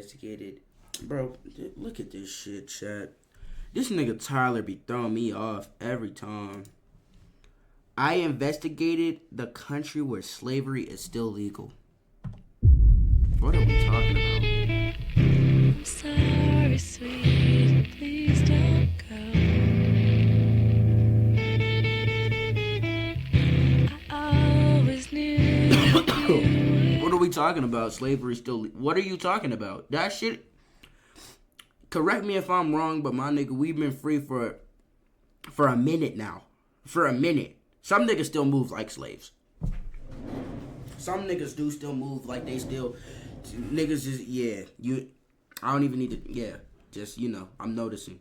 investigated. Bro, look at this shit, chat. This nigga Tyler be throwing me off every time. I investigated the country where slavery is still legal. What are we talking about? I'm sorry, sweet, please don't go. I always knew you What are we talking about? Slavery still... What are you talking about? That shit... Correct me if I'm wrong, but my nigga, we've been free for a minute now. For a minute. Some niggas still move like slaves. Some niggas do still move like they still... Niggas just... Yeah. I don't even need to... Yeah. Just, you know, I'm noticing.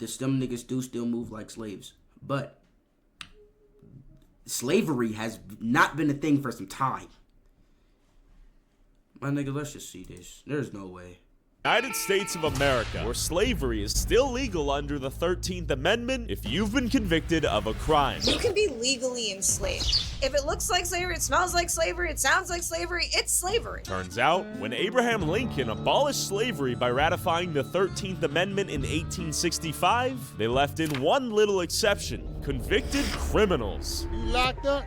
Some niggas do still move like slaves. But... slavery has not been a thing for some time. My nigga, let's just see this. There's no way. United States of America, where slavery is still legal under the 13th Amendment if you've been convicted of a crime. You can be legally enslaved. If it looks like slavery, it smells like slavery, it sounds like slavery, it's slavery. Turns out, when Abraham Lincoln abolished slavery by ratifying the 13th Amendment in 1865, they left in one little exception: convicted criminals. Locked up.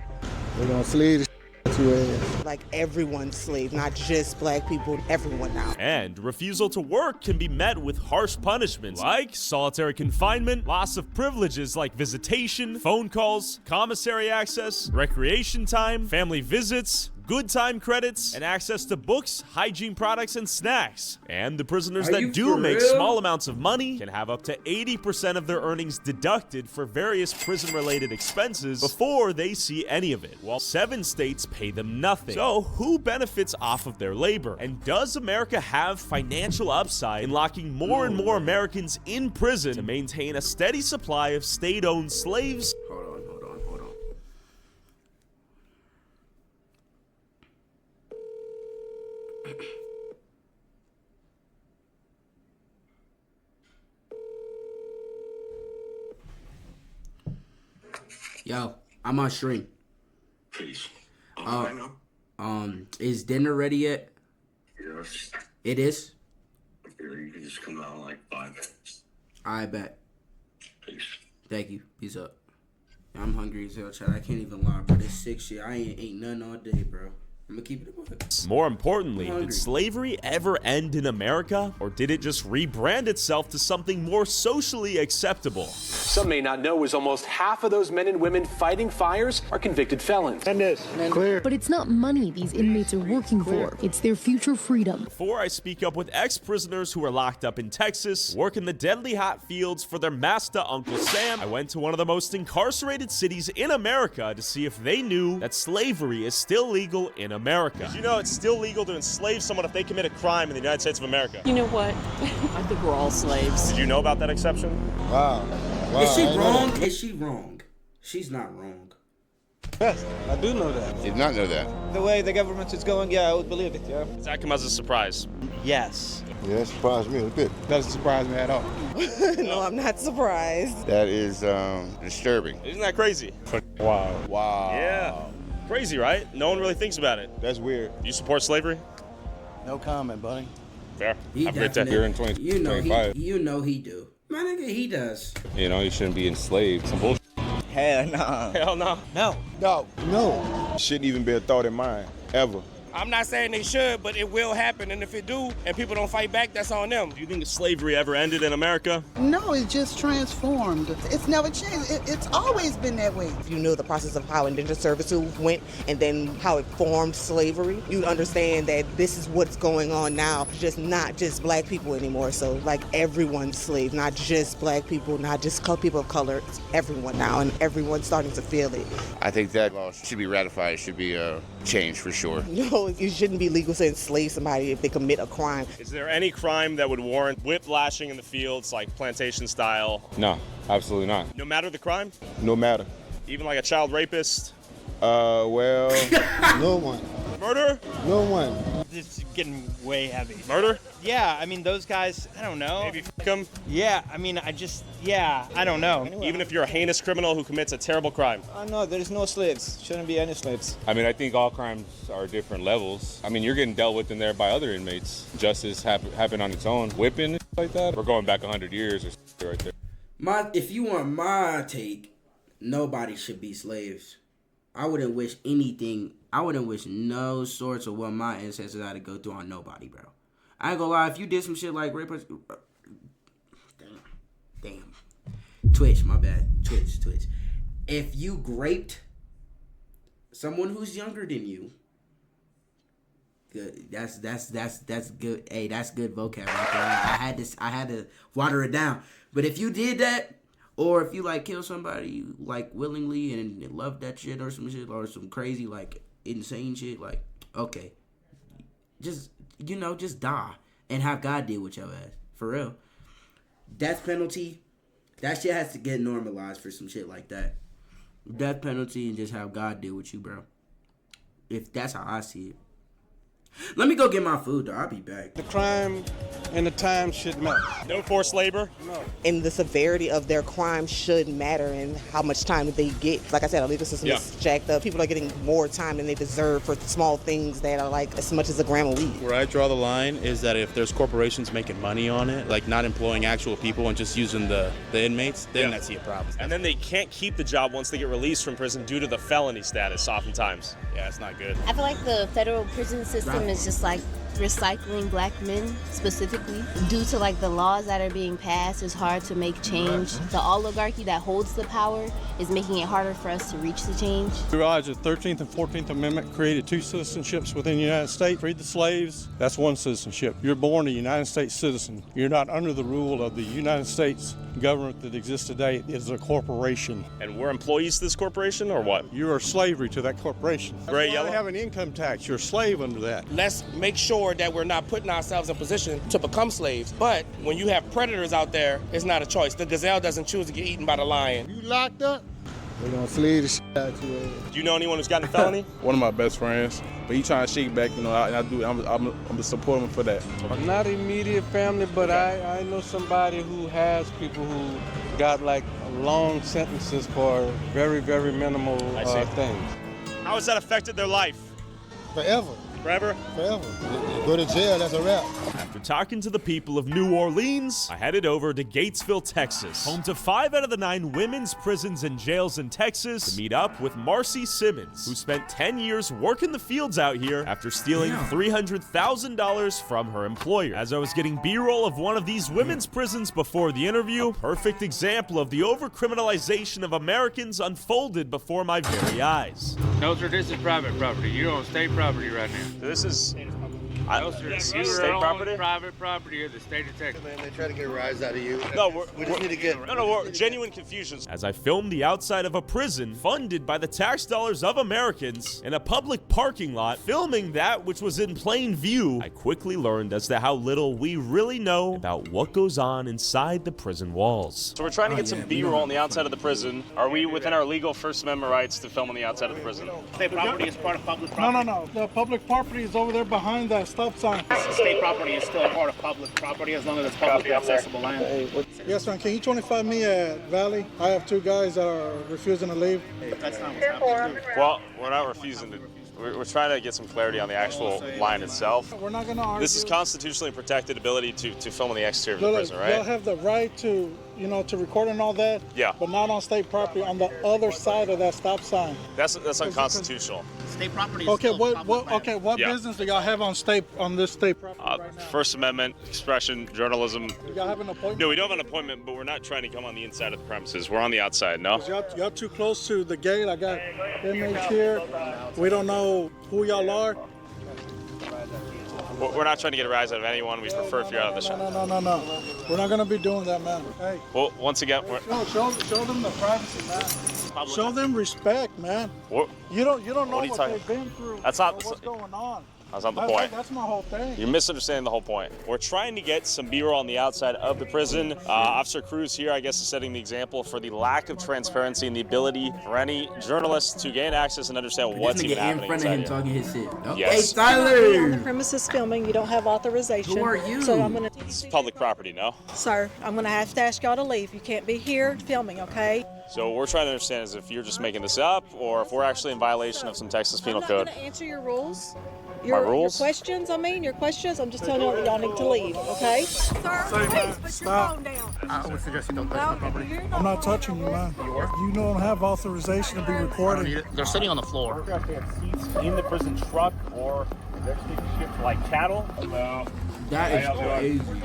They're gonna slave to ass. Like everyone's slave, not just black people, everyone now. And refusal to work can be met with harsh punishments like solitary confinement, loss of privileges like visitation, phone calls, commissary access, recreation time, family visits, good time credits, and access to books, hygiene products, and snacks. And the prisoners that do make small amounts of money can have up to 80% of their earnings deducted for various prison-related expenses before they see any of it, while 7 states pay them nothing. So who benefits off of their labor? And does America have financial upside in locking more and more Americans in prison to maintain a steady supply of state-owned slaves? Hold on. Yo, I'm on stream. Peace. Is dinner ready yet? Yes. It is? Here, you can just come out in like 5 minutes. I bet. Peace. Thank you. Peace up. I'm hungry as hell, chat. I can't even lie, bro. This sick shit. I ain't ate nothing all day, bro. I'm gonna keep it a buck. More importantly, did slavery ever end in America, or did it just rebrand itself to something more socially acceptable? Some may not know is almost half of those men and women fighting fires are convicted felons. And this, clear. But it's not money these inmates are working for. It's their future freedom. Before I speak up with ex-prisoners who are locked up in Texas, work in the deadly hot fields for their master, Uncle Sam, I went to one of the most incarcerated cities in America to see if they knew that slavery is still legal in America. Did you know it's still legal to enslave someone if they commit a crime in the United States of America? You know what? I think we're all slaves. Did you know about that exception? Wow. Is she wrong? Is she wrong? She's not wrong. Yes, I do know that. Did not know that. The way the government is going, yeah, I would believe it, yeah. Does that come as a surprise? Yes. Yeah, that surprised me a bit. Doesn't surprise me at all. No, I'm not surprised. That is disturbing. Isn't that crazy? Wow. Wow. Yeah. Crazy, right? No one really thinks about it. That's weird. Do you support slavery? No comment, buddy. Fair. He Have a great day. definitely- Here in 2025. You know he do. My nigga, he does. You know, you shouldn't be enslaved. Some bullshit. Hell no. Hell no. No. No. No. Shouldn't even be a thought in mind, ever. I'm not saying they should, but it will happen. And if it do, and people don't fight back, that's on them. Do you think slavery ever ended in America? No, it's just transformed. It's never changed. It's always been that way. If you know the process of how indentured servitude went and then how it formed slavery, you understand that this is what's going on now. Just not just black people anymore. So like everyone's slave, not just black people, not just people of color. It's everyone now, and everyone's starting to feel it. I think that law should be ratified. It should be changed for sure. No, it shouldn't be legal to enslave somebody if they commit a crime. Is there any crime that would warrant whiplashing in the fields, like plantation style? No, absolutely not. No matter the crime? No matter. Even like a child rapist? Well, no one. Murder? No one. it's getting way heavy. Murder? Yeah, I mean, those guys, I don't know. Maybe f*** them? Yeah, I mean, I don't know. Even if you're a heinous criminal who commits a terrible crime. No, there's no slaves. Shouldn't be any slaves. I mean, I think all crimes are different levels. I mean, you're getting dealt with in there by other inmates. Justice happen on its own. Whipping and like that. We're going back 100 years or right there. If you want my take, nobody should be slaves. I wouldn't wish no sorts of what my ancestors had to go through on nobody, bro. I ain't gonna lie, if you did some shit like rape us, damn. Twitch, my bad. Twitch. If you graped someone who's younger than you, good. That's good. Hey, that's good vocab right there. I had to water it down. But if you did that, or if you like kill somebody like willingly and love that shit or some shit or some crazy like insane shit, like okay, just die and have God deal with your ass for real. Death penalty, that shit has to get normalized for some shit like that. Death penalty and just have God deal with you, bro. If that's how I see it. Let me go get my food, though. I'll be back. The crime and the time should matter. No forced labor? No. And the severity of their crime should matter and how much time they get. Like I said, our legal system is jacked up. People are getting more time than they deserve for small things that are like as much as a gram of weed. Where I draw the line is that if there's corporations making money on it, like not employing actual people and just using the inmates, then I see a problem. And then they can't keep the job once they get released from prison due to the felony status oftentimes. Yeah, it's not good. I feel like the federal prison system is just like recycling black men specifically. Due to like the laws that are being passed, it's hard to make change. The oligarchy that holds the power is making it harder for us to reach the change. We realize the 13th and 14th Amendment created two citizenships within the United States. Freed the slaves, that's one citizenship. You're born a United States citizen. You're not under the rule of the United States government that exists today. It is a corporation. And we're employees to this corporation or what? You are slavery to that corporation. Gray, yellow? They have an income tax. You're a slave under that. Let's make sure that we're not putting ourselves in position to become slaves. But when you have predators out there, it's not a choice. The gazelle doesn't choose to get eaten by the lion. You locked up? They're gonna slay the shit out you. Do you know anyone who's gotten a felony? One of my best friends, but he trying to shake back, I'm supporting him for that. Not immediate family, but I know somebody who has people who got like long sentences for very, very minimal things. How has that affected their life? Forever. Forever? Forever. Go to jail, that's a wrap. After talking to the people of New Orleans, I headed over to Gatesville, Texas, home to 5 out of the 9 women's prisons and jails in Texas, to meet up with Marcy Simmons, who spent 10 years working the fields out here after stealing $300,000 from her employer. As I was getting B-roll of one of these women's prisons before the interview, a perfect example of the overcriminalization of Americans unfolded before my very eyes. No, sir, this is private property. You're on state property right now. This is No, sir, you state are property? on private property of the state of Texas. Man, they try to get a rise out of you. No, we just need to get. we're genuine confusion. As I filmed the outside of a prison funded by the tax dollars of Americans in a public parking lot, filming that which was in plain view, I quickly learned as to how little we really know about what goes on inside the prison walls. So we're trying to get some B-roll on the outside of the prison. Are we within our legal First Amendment rights to film on the outside of the prison? State property is part of public property. No. The public property is over there behind that stop sign. State property is still part of public property as long as it's publicly accessible land. Yes, sir. Can you 25 me at Valley? I have 2 guys that are refusing to leave. That's not what's happening. Well, we're not refusing to. We're trying to get some clarity on the actual line itself. We're not going to argue. This is constitutionally protected ability to film on the exterior of the prison, right? Y'all have the right to, to record and all that. Yeah. But not on state property, on the other side of that stop sign. That's unconstitutional. State property is Okay, still what Yeah. business do y'all have on this state property right now? First Amendment, expression, journalism. Do y'all have an appointment? No, we don't have an appointment, but we're not trying to come on the inside of the premises. We're on the outside, no? Y'all too close to the gate. I got inmates here. We don't know who y'all are. We're not trying to get a rise out of anyone. We prefer if you're out of the shop. No. We're not gonna be doing that, man. Hey. Well, once again, we're... Show them the privacy, man. Show them respect, man. What? You don't know What are you what talking they've been through. That's not- or what's going on. That's not the point. That's my whole thing. You're misunderstanding the whole point. We're trying to get some B-roll on the outside of the prison. Officer Cruz here, I guess, is setting the example for the lack of transparency and the ability for any journalists to gain access and understand what's even happening in front of him inside here. talking his shit. Okay, Yes. Tyler. On the premises filming, you don't have authorization. Who are you? So I'm gonna, This is public property, no? sir, I'm gonna have to ask y'all to leave. You can't be here filming, okay? So what we're trying to understand is if you're just making this up or if we're actually in violation of some Texas Penal Code. I'm not gonna answer your rules. My rules? Your questions, your questions. I'm just telling you that y'all need to leave, okay? Sir, please put your phone down. I would suggest you don't touch my property. I'm not touching you, man. You don't have authorization to be recording. They're sitting on the floor. They have seats in the prison truck or they're being shipped like cattle. So That is crazy.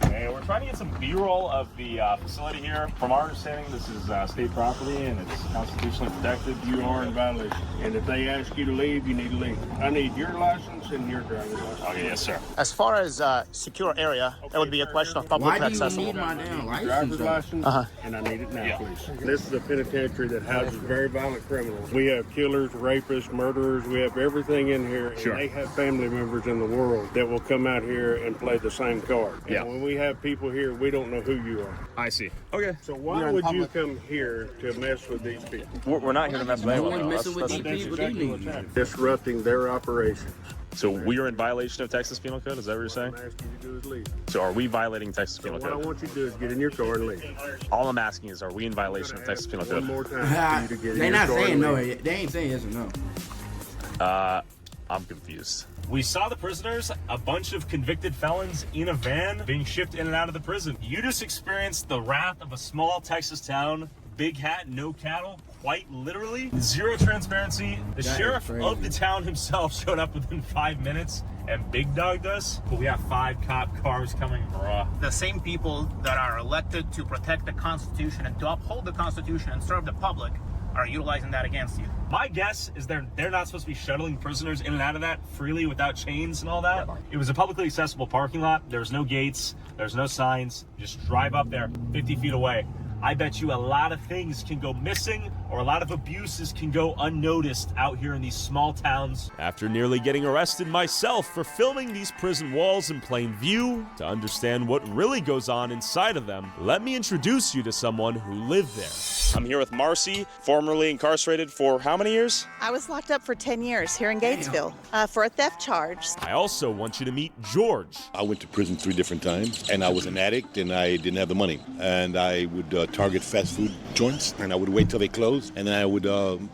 Hey, we're trying to get some B-roll of the facility here. From our understanding, this is state property and it's constitutionally protected. You are in violation. And if they ask you to leave, you need to leave. I need your license and your driver's license. Okay, yes, sir. As far as secure area, that would be a question of public accessible. Why do you need my damn Driver's license? license, and I need it now, please. This is a penitentiary that houses very violent criminals. We have killers, rapists, murderers. We have everything in here. Sure. And they have family members in the world that will come out here and play the same card. Yeah. And when we have people here, we don't know who you are. I see. Okay. So why would you come here to mess with these people? We're not here to mess with No anyone. one's though. messing with That's- these people. Exactly what's happening. Disrupting their operations. So we are in violation of Texas Penal Code? Is that what you're saying? What I'm asking you to do is leave. So are we violating Texas Penal What I Code? want you to do is get in your car and leave. All I'm asking is, are we in violation of Texas Penal One Code? more time for you to get in They're your not car saying and no. leave. They ain't saying yes or no. I'm confused. We saw the prisoners, a bunch of convicted felons in a van being shipped in and out of the prison. You just experienced the wrath of a small Texas town, big hat, no cattle, quite literally. Zero transparency. The That is sheriff crazy. of the town himself showed up within 5 minutes and big dogged us. But we have 5 cop cars coming, bruh. The same people that are elected to protect the Constitution and to uphold the Constitution and serve the public are utilizing that against you. My guess is they're not supposed to be shuttling prisoners in and out of that freely without chains and all that. It was a publicly accessible parking lot. There's no gates. There's no signs. Just drive up there 50 feet away. I bet you a lot of things can go missing or a lot of abuses can go unnoticed out here in these small towns. After nearly getting arrested myself for filming these prison walls in plain view, to understand what really goes on inside of them, let me introduce you to someone who lived there. I'm here with Marcy, formerly incarcerated for how many years? I was locked up for 10 years here in Gatesville for a theft charge. I also want you to meet George. I went to prison 3 different times, and I was an addict, and I didn't have the money. And I would target fast food joints, and I would wait till they closed, and then I would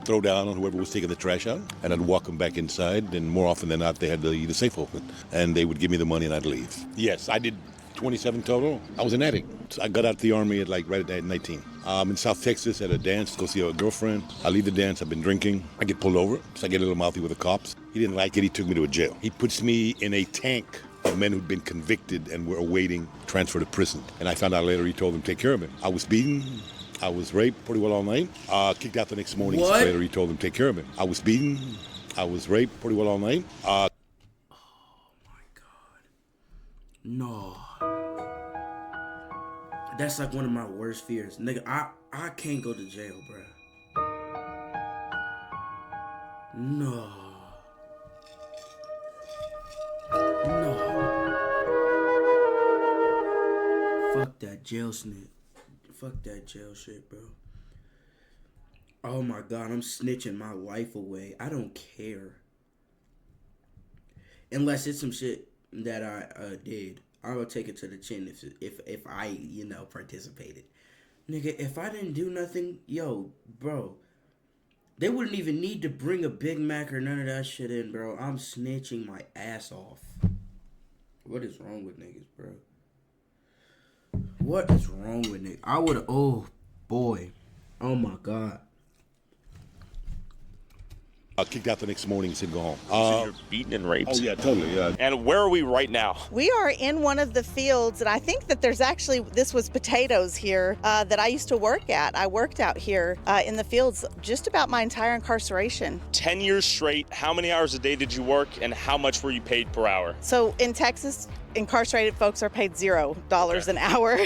throw down on whoever was taking the trash out, and I'd walk them back inside, and more often than not, they had the safe open, and they would give me the money, and I'd leave. Yes, I did 27 total. I was an addict. So I got out the Army at right at 19. In South Texas at a dance, go see a girlfriend. I leave the dance, I've been drinking. I get pulled over, so I get a little mouthy with the cops. He didn't like it, he took me to a jail. He puts me in a tank of men who'd been convicted and were awaiting transfer to prison. And I found out later he told them to take care of me. I was beaten, I was raped pretty well all night, kicked out the next morning. What? Later he told them to take care of me. I was beaten, I was raped pretty well all night. No. That's like one of my worst fears. Nigga, I can't go to jail, bruh. No. Fuck that jail snitch. Fuck that jail shit, bro. Oh my God, I'm snitching my life away. I don't care. Unless it's some shit that I did. I will take it to the chin if I, participated. Nigga, if I didn't do nothing, yo, bro, they wouldn't even need to bring a Big Mac or none of that shit in, bro. I'm snitching my ass off. What is wrong with niggas, bro? What is wrong with niggas? I would, oh, boy. Oh, my God. Kicked out the next morning and said go home. So you're beaten and raped? Oh, yeah, totally, yeah. And where are we right now? We are in one of the fields, and I think that this was potatoes here that I used to work at. I worked out here in the fields just about my entire incarceration. 10 years straight, how many hours a day did you work and how much were you paid per hour? So in Texas, incarcerated folks are paid $0 an hour.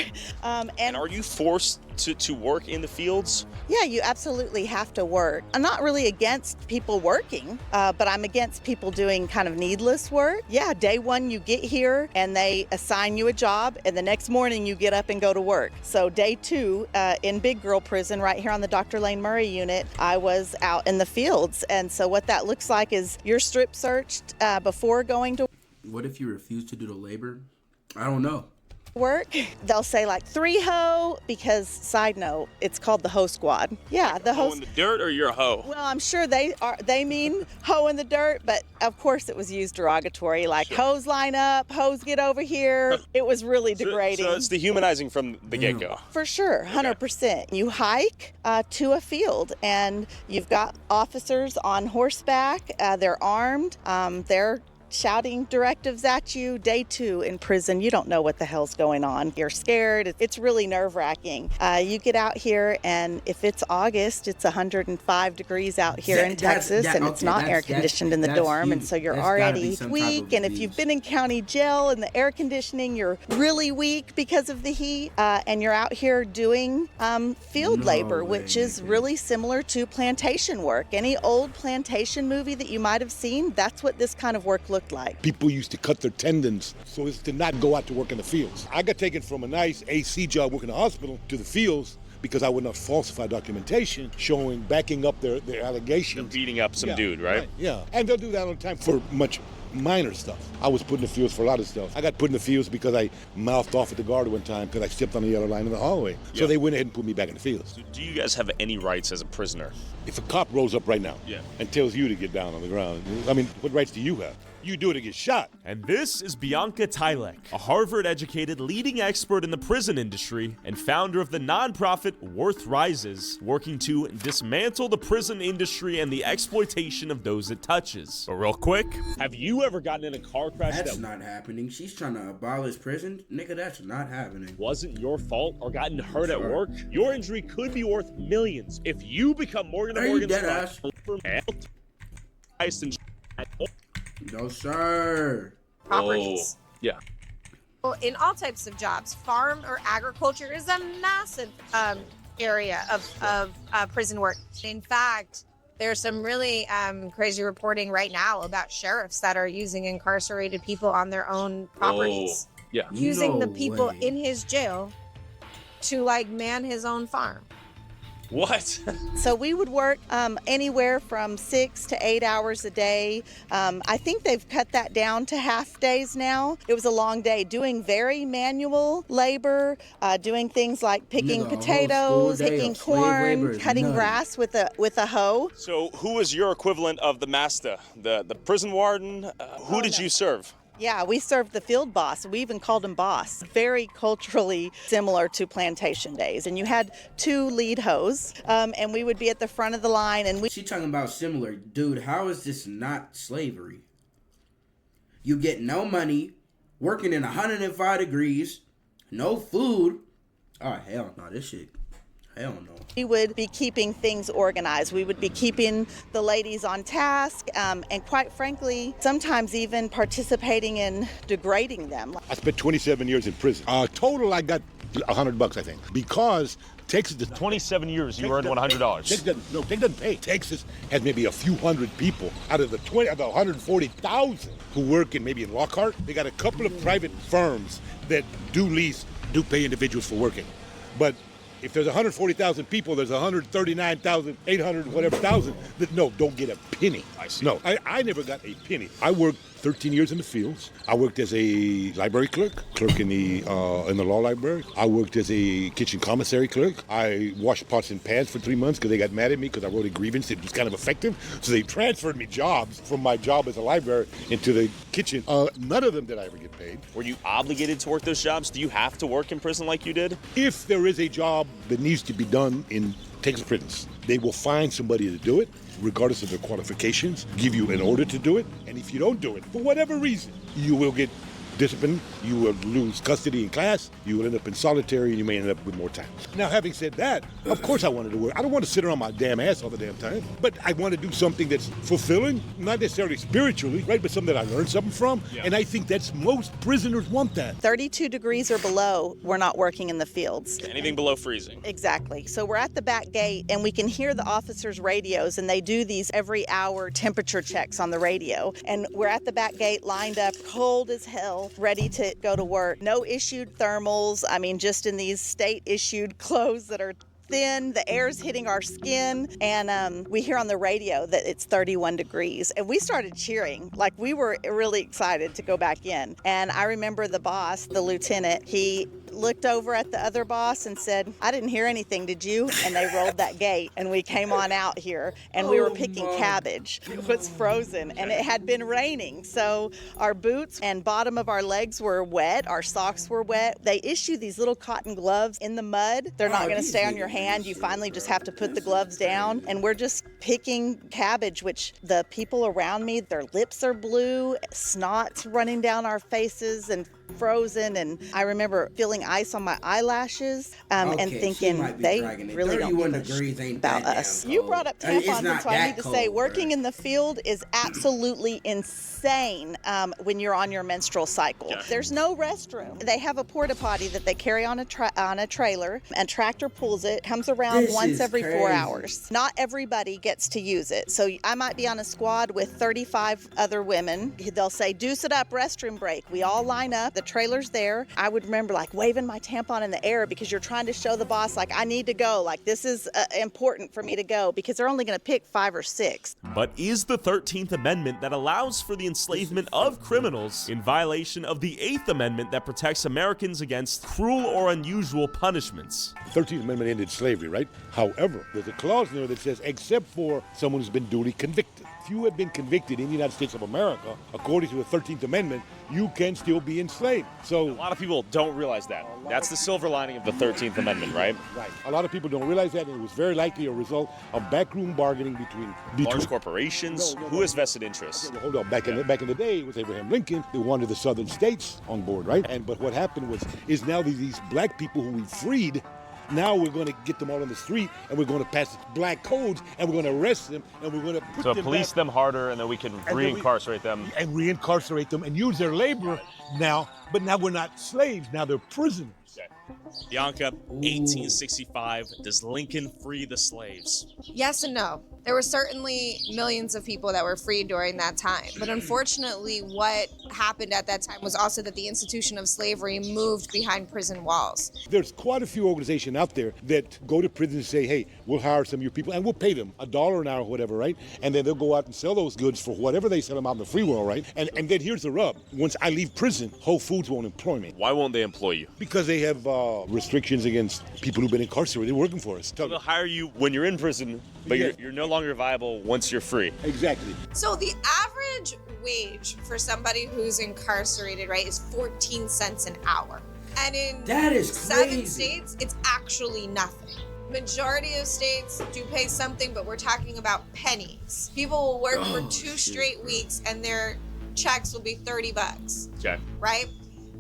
And are you forced to work in the fields? Yeah, you absolutely have to work. I'm not really against people working, but I'm against people doing kind of needless work. Yeah, day one you get here and they assign you a job, and the next morning you get up and go to work. So day two in Big Girl Prison right here on the Dr. Lane Murray unit, I was out in the fields. And so what that looks like is you're strip searched before going to What if you refuse to do the labor? I don't know. work. They'll say like 3 hoe because, side note, it's called the hoe squad. Yeah, the hoe in the dirt, or you're a hoe? Well, I'm sure they mean hoe in the dirt, but of course it was used derogatory, like hoes line up, hoes get over here. It was really degrading. So it's dehumanizing from the get-go. For sure, 100%. You hike to a field and you've got officers on horseback. They're armed. They're shouting directives at you. Day two in prison, you don't know what the hell's going on. You're scared. It's really nerve-wracking. You get out here, and if it's August, it's 105 degrees out here in Texas, and it's not air-conditioned in the dorm, and so you're already weak. And if you've been in county jail and the air conditioning, you're really weak because of the heat, and you're out here doing field labor, which is really similar to plantation work. Any old plantation movie that you might have seen, that's what this kind of work looks like. People used to cut their tendons so as to not go out to work in the fields. I got taken from a nice AC job working in the hospital to the fields because I would not falsify documentation showing, backing up their allegations. They're beating up some dude, right? Yeah, and they'll do that all the time for much minor stuff. I was put in the fields for a lot of stuff. I got put in the fields because I mouthed off at the guard one time because I stepped on the yellow line in the hallway. So they went ahead and put me back in the fields. So do you guys have any rights as a prisoner? If a cop rolls up right now and tells you to get down on the ground, I mean, what rights do you have? You do it to get shot. And this is Bianca Tylek, a Harvard-educated leading expert in the prison industry and founder of the nonprofit Worth Rises, working to dismantle the prison industry and the exploitation of those it touches. But real quick, have you ever gotten in a car crash That's not happening. She's trying to abolish prison. Nigga, that's not happening. wasn't your fault or gotten hurt at work? Your injury could be worth millions if you become Morgan & Morgan's No, sir. Properties. Yeah. Well, in all types of jobs, farm or agriculture is a massive area of prison work. In fact, there's some really crazy reporting right now about sheriffs that are using incarcerated people on their own properties. Yeah. Using the people in his jail to like man his own farm. What? So we would work anywhere from 6 to 8 hours a day. I think they've cut that down to half days now. It was a long day doing very manual labor, doing things like picking potatoes, picking corn, cutting grass with a hoe. So who was your equivalent of the master? The prison warden? Who did you serve? Yeah, we served the field boss. We even called him boss. Very culturally similar to plantation days. And you had 2 lead hoes, and we would be at the front of the line. And She talking about similar. Dude, how is this not slavery? You get no money, working in 105 degrees, no food. Oh, hell no, this shit. Hell no. We would be keeping things organized. We would be keeping the ladies on task, and quite frankly, sometimes even participating in degrading them. I spent 27 years in prison. Total, I got $100, I think, because Texas does 27 years. You earned $100. Texas doesn't pay. Texas has maybe a few hundred people out of the 140,000 who work in maybe in Lockhart. They got a couple of private firms that do pay individuals for working, but if there's 140,000 people, there's 139,800 whatever thousand that don't get a penny. I see. No, I never got a penny. I worked 13 years in the fields. I worked as a library clerk in the law library. I worked as a kitchen commissary clerk. I washed pots and pans for 3 months because they got mad at me because I wrote a grievance. It was kind of effective. So they transferred me jobs from my job as a library into the kitchen. None of them did I ever get paid. Were you obligated to work those jobs? Do you have to work in prison like you did? If there is a job that needs to be done in Texas prisons, they will find somebody to do it, regardless of their qualifications, give you an order to do it, and if you don't do it, for whatever reason, you will get discipline, you will lose custody in class, you will end up in solitary, and you may end up with more time. Now, having said that, of course I wanted to work. I don't want to sit around my damn ass all the damn time, but I want to do something that's fulfilling, not necessarily spiritually, right, but something that I learned something from, and I think that's most prisoners want that. 32 degrees or below, we're not working in the fields. Anything below freezing. Exactly. So we're at the back gate and we can hear the officers' radios, and they do these every hour temperature checks on the radio. And we're at the back gate lined up, cold as hell, ready to go to work. No issued thermals. I mean, just in these state issued clothes that are thin, the air's hitting our skin, and we hear on the radio that it's 31 degrees. And we started cheering, like we were really excited to go back in. And I remember the boss, the lieutenant, he looked over at the other boss and said, I didn't hear anything, did you? And they rolled that gate and we came on out here and we were picking cabbage. It was frozen and it had been raining. So our boots and bottom of our legs were wet, our socks were wet. They issue these little cotton gloves in the mud. They're not going to stay on your hand. You finally just have to put the gloves down. And we're just picking cabbage, which the people around me, their lips are blue, snot's running down our faces and frozen. And I remember feeling ice on my eyelashes and thinking they really don't give a shit about us. You brought up tampons, and so I need to say working in the field is absolutely insane when you're on your menstrual cycle. There's no restroom. They have a porta potty that they carry on a trailer, and tractor pulls it, comes around once every 4 hours. Not everybody gets to use it. So I might be on a squad with 35 other women. They'll say, deuce it up, restroom break. We all line up. The trailer's there. I would remember like waving my tampon in the air because you're trying to show the boss like I need to go. Like this is important for me to go because they're only going to pick 5 or 6. But is the 13th Amendment that allows for the enslavement of criminals in violation of the 8th Amendment that protects Americans against cruel or unusual punishments? The 13th Amendment ended slavery, right? However, there's a clause in there that says except for someone who's been duly convicted. If you have been convicted in the United States of America, according to the 13th Amendment, you can still be enslaved. So a lot of people don't realize that. That's the silver lining of the 13th Amendment, right? Right. A lot of people don't realize that, and it was very likely a result of backroom bargaining between large corporations. Who has vested interests? Hold on. Back in the day, it was Abraham Lincoln who wanted the southern states on board, right? But what happened is now these black people who we freed. Now we're going to get them all on the street, and we're going to pass black codes, and we're going to arrest them, and we're going to put them police them harder, and then we can reincarcerate them. And reincarcerate them and use their labor now, but now we're not slaves. Now they're prisoners. Bianca, 1865, does Lincoln free the slaves? Yes and no. There were certainly millions of people that were freed during that time. But unfortunately, what happened at that time was also that the institution of slavery moved behind prison walls. There's quite a few organizations out there that go to prison and say, hey, we'll hire some of your people and we'll pay them $1 an hour or whatever, right? And then they'll go out and sell those goods for whatever they sell them out in the free world, right? And then here's the rub. Once I leave prison, Whole Foods won't employ me. Why won't they employ you? Because they have restrictions against people who've been incarcerated working for us. So they'll hire you when you're in prison, but you're no longer viable once you're free. Exactly. So the average wage for somebody who's incarcerated, right, is 14 cents an hour. And in that is 7 states, it's actually nothing. Majority of states do pay something, but we're talking about pennies. People will work for 2 straight weeks and their checks will be $30. Okay. Right?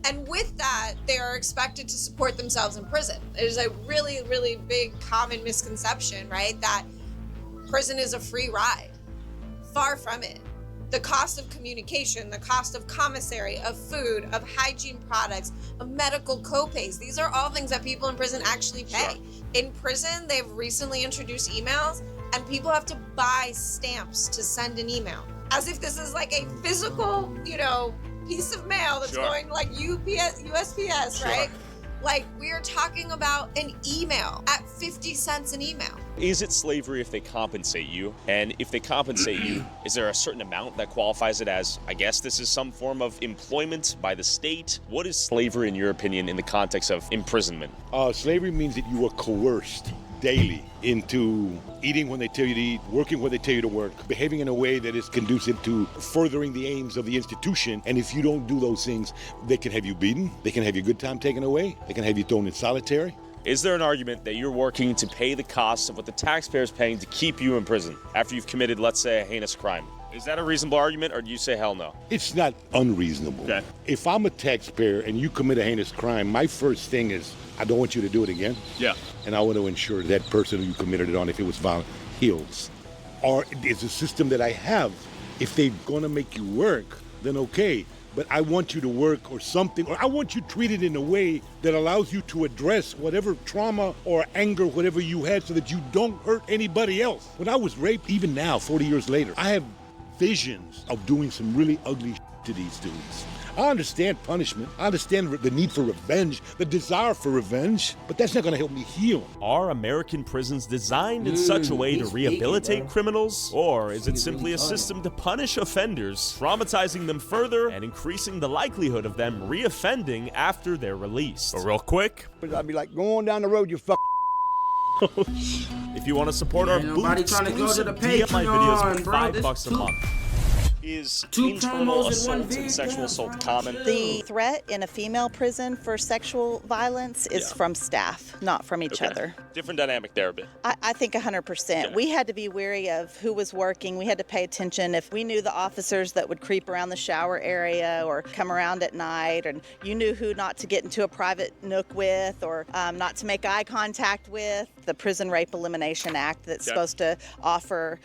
And with that, they are expected to support themselves in prison. There's a really, really big common misconception, right? That prison is a free ride. Far from it. The cost of communication, the cost of commissary, of food, of hygiene products, of medical copays. These are all things that people in prison actually pay. Sure. In prison, they've recently introduced emails, and people have to buy stamps to send an email. As if this is like a physical, piece of mail that's going like USPS, right? Like, we are talking about an email at 50 cents an email. Is it slavery if they compensate you? And if they compensate you, is there a certain amount that qualifies it as, I guess this is some form of employment by the state? What is slavery in your opinion in the context of imprisonment? Slavery means that you are coerced daily into eating when they tell you to eat, working when they tell you to work, behaving in a way that is conducive to furthering the aims of the institution. And if you don't do those things, they can have you beaten, they can have your good time taken away, they can have you thrown in solitary. Is there an argument that you're working to pay the costs of what the taxpayer is paying to keep you in prison after you've committed, let's say, a heinous crime? Is that a reasonable argument, or do you say hell no? It's not unreasonable. Okay. If I'm a taxpayer and you commit a heinous crime, my first thing is I don't want you to do it again. Yeah. And I want to ensure that person who you committed it on, if it was violent, heals. Or it's a system that I have. If they're going to make you work, then okay. But I want you to work or something, or I want you treated in a way that allows you to address whatever trauma or anger, whatever you had, so that you don't hurt anybody else. When I was raped, even now, 40 years later, I have visions of doing some really ugly shit to these dudes. I understand punishment. I understand the need for revenge, the desire for revenge, but that's not going to help me heal. Are American prisons designed in such a way to rehabilitate criminals? Or is it simply a system to punish offenders, traumatizing them further and increasing the likelihood of them reoffending after they're released? But real quick, I'd be like, go on down the road, you fuck. If you want to support our nobody boot trying to go to the exclusive DM my videos for Patreon, bro. $5 a month. Is Two internal promos in one assault video. and sexual assault common? The threat in a female prison for sexual violence is from staff, not from each other. Different dynamic there a bit. I think 100%. We had to be wary of who was working. We had to pay attention. If we knew the officers that would creep around the shower area or come around at night, and you knew who not to get into a private nook with or not to make eye contact with, the Prison Rape Elimination Act that's supposed to offer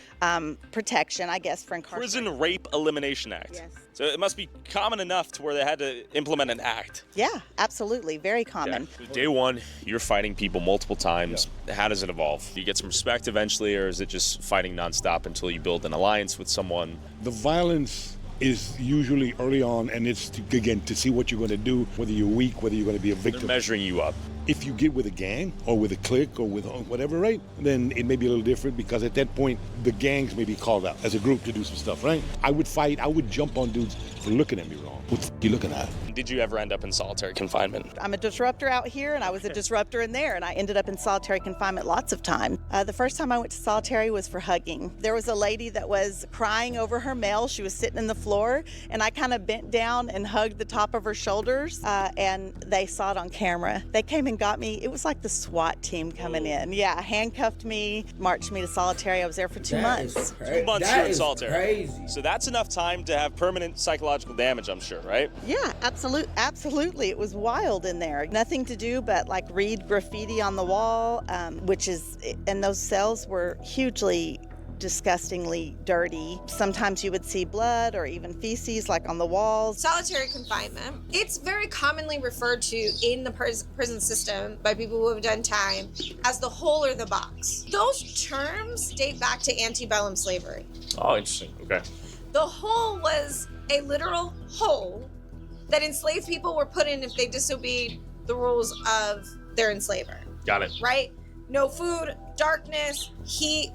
protection, I guess, for incarcerated. Prison Rape Elimination Act. Yes. So it must be common enough to where they had to implement an act. Yeah, absolutely. Very common. Day one, you're fighting people multiple times. How does it evolve? Do you get some respect eventually, or is it just fighting nonstop until you build an alliance with someone? The violence is usually early on, and it's, to see what you're going to do, whether you're weak, whether you're going to be a victim. They're measuring you up. If you get with a gang or with a clique or with whatever, right, then it may be a little different, because at that point, the gangs may be called out as a group to do some stuff, right? I would fight, I would jump on dudes for looking at me wrong. What the f*** you looking at? Did you ever end up in solitary confinement? I'm a disruptor out here, and I was a disruptor in there, and I ended up in solitary confinement lots of times. The first time I went to solitary was for hugging. There was a lady that was crying over her mail. She was sitting in the floor, and I kind of bent down and hugged the top of her shoulders, and they saw it on camera. They came and got me. It was like the SWAT team coming in. Yeah, handcuffed me, marched me to solitary. I was there for 2 months. 2 months you're in solitary. So that's enough time to have permanent psychological damage, I'm sure, right? Yeah, absolutely. It was wild in there. Nothing to do but like read graffiti on the wall, and those cells were hugely disgustingly dirty. Sometimes you would see blood or even feces like on the walls. Solitary confinement. It's very commonly referred to in the prison system by people who have done time as the hole or the box. Those terms date back to antebellum slavery. Oh, interesting. Okay. The hole was a literal hole that enslaved people were put in if they disobeyed the rules of their enslaver. Got it. Right? No food, darkness, heat.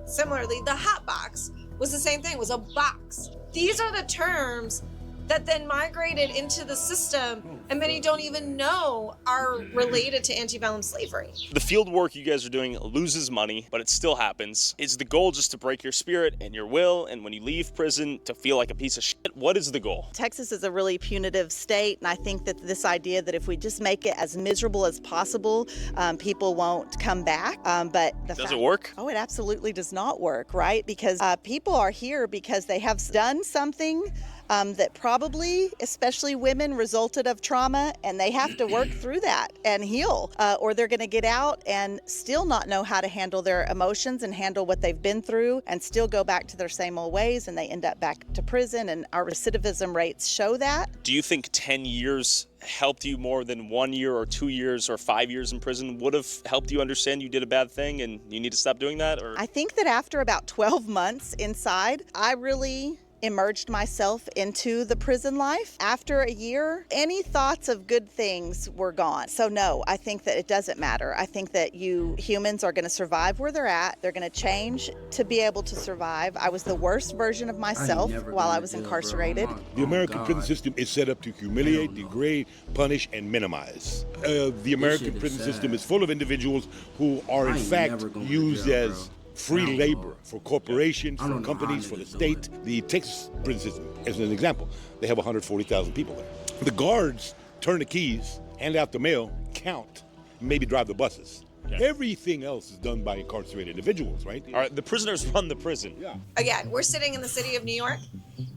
Similarly, the hot box was the same thing, was a box. These are the terms that then migrated into the system and many don't even know are related to antebellum slavery. The field work you guys are doing loses money, but it still happens. Is the goal just to break your spirit and your will, and when you leave prison to feel like a piece of shit? What is the goal? Texas is a really punitive state, and I think that this idea that if we just make it as miserable as possible, people won't come back. But does it work? Oh, it absolutely does not work, right? Because people are here because they have done something that probably, especially women, resulted of trauma, and they have to work through that and heal, or they're going to get out and still not know how to handle their emotions and handle what they've been through and still go back to their same old ways, and they end up back to prison, and our recidivism rates show that. Do you think 10 years helped you more than 1 year or 2 years or 5 years in prison would have helped you understand you did a bad thing and you need to stop doing that? Or I think that after about 12 months inside, I really immersed myself into the prison life. After a year, any thoughts of good things were gone. So no, I think that it doesn't matter. I think that humans are going to survive where they're at. They're going to change to be able to survive. I was the worst version of myself while I was incarcerated. The American prison system is set up to humiliate, degrade, punish, and minimize. The American prison system is full of individuals who are in fact used as free labor for corporations, for companies, for the state. The Texas prison system, as an example, they have 140,000 people there. The guards turn the keys, hand out the mail, count, maybe drive the buses. Everything else is done by incarcerated individuals, right? All right, the prisoners run the prison. Yeah. Again, we're sitting in the city of New York.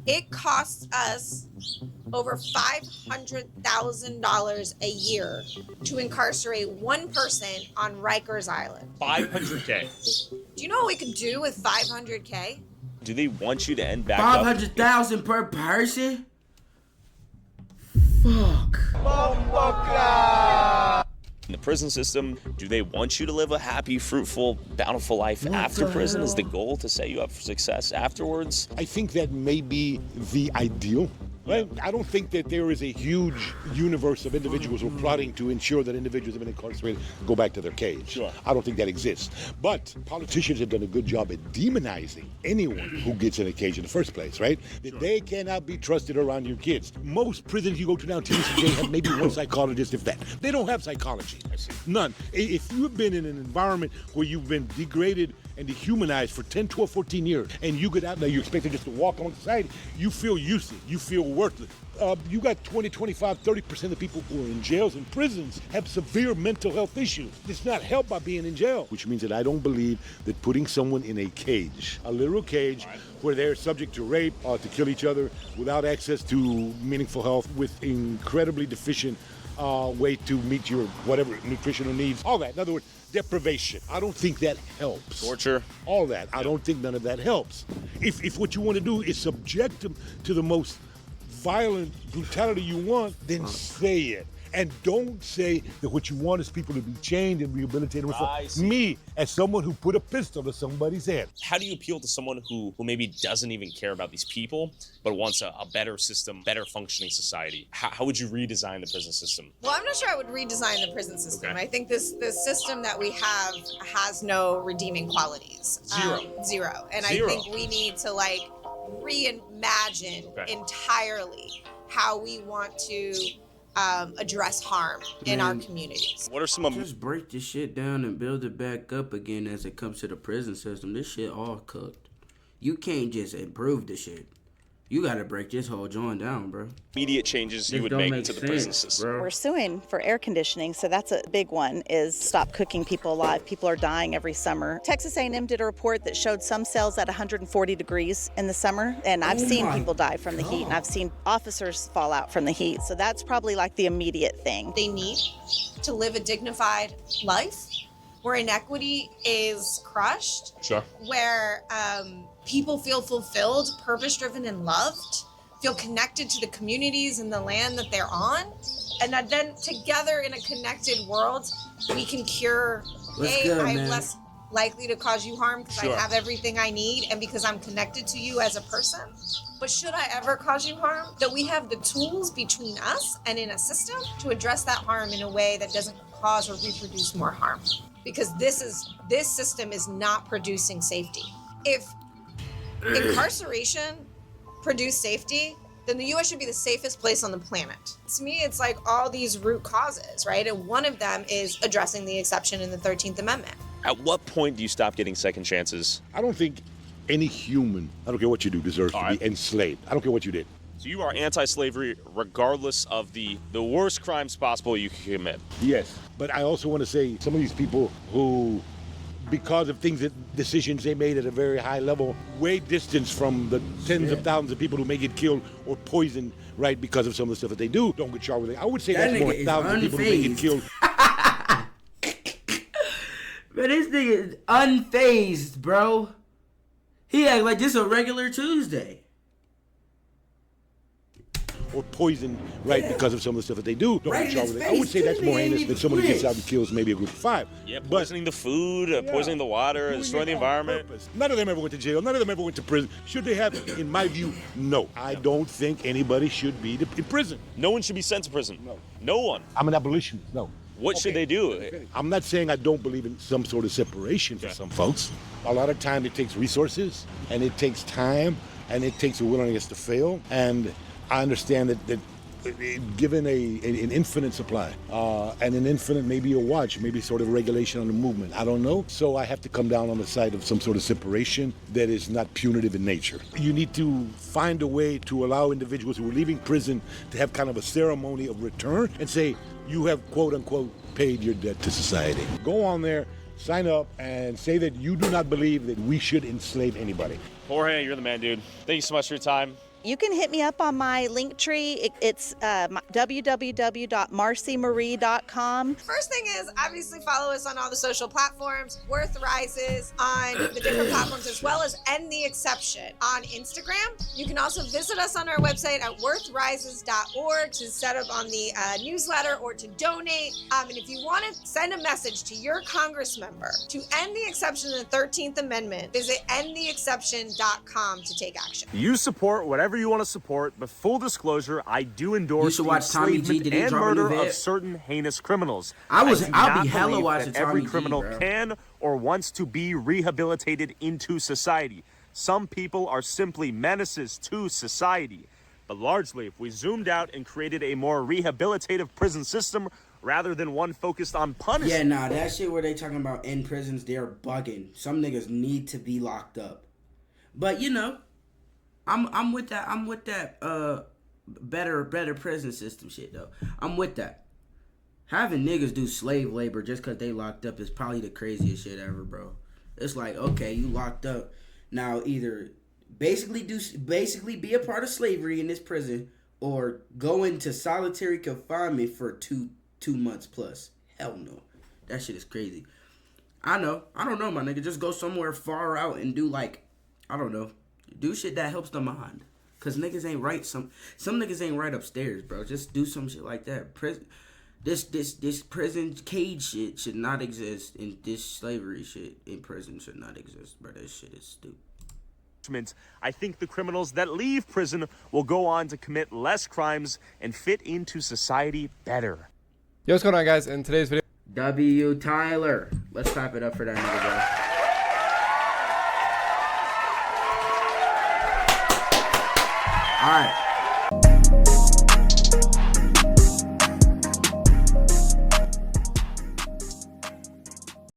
It costs us over $500,000 a year to incarcerate one person on Rikers Island. $500K. Do you know what we could do with $500K? Do they want you to end back up? 500,000 per person? Fuck. In the prison system, do they want you to live a happy, fruitful, bountiful life after prison? Is the goal to set you up for success afterwards? I think that may be the ideal. Right? I don't think that there is a huge universe of individuals who are plotting to ensure that individuals who have been incarcerated go back to their cage. Sure. I don't think that exists. But politicians have done a good job at demonizing anyone who gets in a cage in the first place, right? That they cannot be trusted around your kids. Most prisons you go to now, TCJ, have maybe one psychologist, if that. They don't have psychology. None. If you've been in an environment where you've been degraded and dehumanized for 10, 12, 14 years, and you get out there, you're expected just to walk on society, you feel useless, you feel worthless. You got 20, 25, 30% of the people who are in jails and prisons have severe mental health issues. It's not helped by being in jail. Which means that I don't believe that putting someone in a cage, a literal cage, where they're subject to rape, to kill each other, without access to meaningful health, with incredibly deficient way to meet your whatever nutritional needs, all that. In other words, deprivation. I don't think that helps. Torture. All that. I don't think none of that helps. If what you want to do is subject them to the most violent brutality you want, then say it. And don't say that what you want is people to be chained and rehabilitated. Me, as someone who put a pistol to somebody's head. How do you appeal to someone who maybe doesn't even care about these people, but wants a better system, better functioning society? How would you redesign the prison system? Well, I'm not sure I would redesign the prison system. Okay. I think this system that we have has no redeeming qualities. Zero. And Zero. I think we need to reimagine entirely how we want to address harm in our communities. What are some just break this shit down and build it back up again as it comes to the prison system? This shit all cooked. You can't just improve the shit. You gotta break this whole joint down, bro. Immediate changes you would make to the prison system. We're suing for air conditioning, so that's a big one, is stop cooking people alive. People are dying every summer. Texas A&M did a report that showed some cells at 140 degrees in the summer, and I've seen people die from the heat, and I've seen officers fall out from the heat, so that's probably like the immediate thing. They need to live a dignified life where inequity is crushed, where people feel fulfilled, purpose-driven, and loved, feel connected to the communities and the land that they're on, and that then together in a connected world, we can cure, I'm less likely to cause you harm because I have everything I need and because I'm connected to you as a person. But should I ever cause you harm, that we have the tools between us and in a system to address that harm in a way that doesn't cause or reproduce more harm. Because this system is not producing safety. If incarceration produced safety, then the U.S. should be the safest place on the planet. To me, it's like all these root causes, right? And one of them is addressing the exception in the 13th Amendment. At what point do you stop getting second chances? I don't think any human, I don't care what you do, deserves to be enslaved. I don't care what you did. So you are anti-slavery regardless of the worst crimes possible you can commit? Yes, but I also want to say some of these people who, because of decisions they made at a very high level, way distance from the tens of thousands of people who may get killed or poisoned, right, because of some of the stuff that they do, don't get charged with it. I would say that's more thousands of people who may get killed. Man, this nigga is unfazed, bro. He act like this a regular Tuesday. Or poisoned, right, because of some of the stuff that they do. Don't get charged with it. I would say that's more heinous than someone who gets out and kills maybe a group of 5. Yeah, poisoning the food, poisoning the water, destroying the environment. None of them ever went to jail. None of them ever went to prison. Should they have? In my view, no. I don't think anybody should be in prison. No one should be sent to prison. No. No one. I'm an abolitionist. No. What should they do? I'm not saying I don't believe in some sort of separation for some folks. A lot of time it takes resources, and it takes time, and it takes a willingness to fail. And I understand that given an infinite supply and an infinite, maybe a watch, maybe sort of regulation on the movement. I don't know. So I have to come down on the side of some sort of separation that is not punitive in nature. You need to find a way to allow individuals who are leaving prison to have kind of a ceremony of return and say, you have, quote unquote, paid your debt to society. Go on there, sign up, and say that you do not believe that we should enslave anybody. Jorge, you're the man, dude. Thank you so much for your time. You can hit me up on my link tree. It's www.marcymarie.com. First thing is, obviously follow us on all the social platforms. Worth Rises on the different platforms, as well as End the Exception on Instagram. You can also visit us on our website at worthrises.org to set up on the newsletter or to donate. And if you want to send a message to your Congress member to end the exception in the 13th Amendment, visit endtheexception.com to take action. You support whatever you want to support, but full disclosure, I do endorse You should the watch Tommy G. enslavement Did he and drop a new murder vid? of certain heinous criminals. I'll do be not hella believe watching that every Tommy G, criminal bro. can or wants to be rehabilitated into society. Some people are simply menaces to society. But largely, if we zoomed out and created a more rehabilitative prison system rather than one focused on punishment. Yeah, nah, that shit where they talking about in prisons, they're bugging. Some niggas need to be locked up. But you know, I'm with that. I'm with that. Better prison system shit though. I'm with that. Having niggas do slave labor just cause they locked up is probably the craziest shit ever, bro. It's like, okay, you locked up. Now either basically be a part of slavery in this prison or go into solitary confinement for two months plus. Hell no. That shit is crazy. I know. I don't know, my nigga. Just go somewhere far out and do like, I don't know. Do shit that helps the mind. Cause niggas ain't right. Some niggas ain't right upstairs, bro. Just do some shit like that. This prison cage shit should not exist, and this slavery shit in prison should not exist, bro. This shit is stupid. I think the criminals that leave prison will go on to commit less crimes and fit into society better. Yo, what's going on, guys? In today's video, W. Tyler. Let's clap it up for that nigga, bro. All right.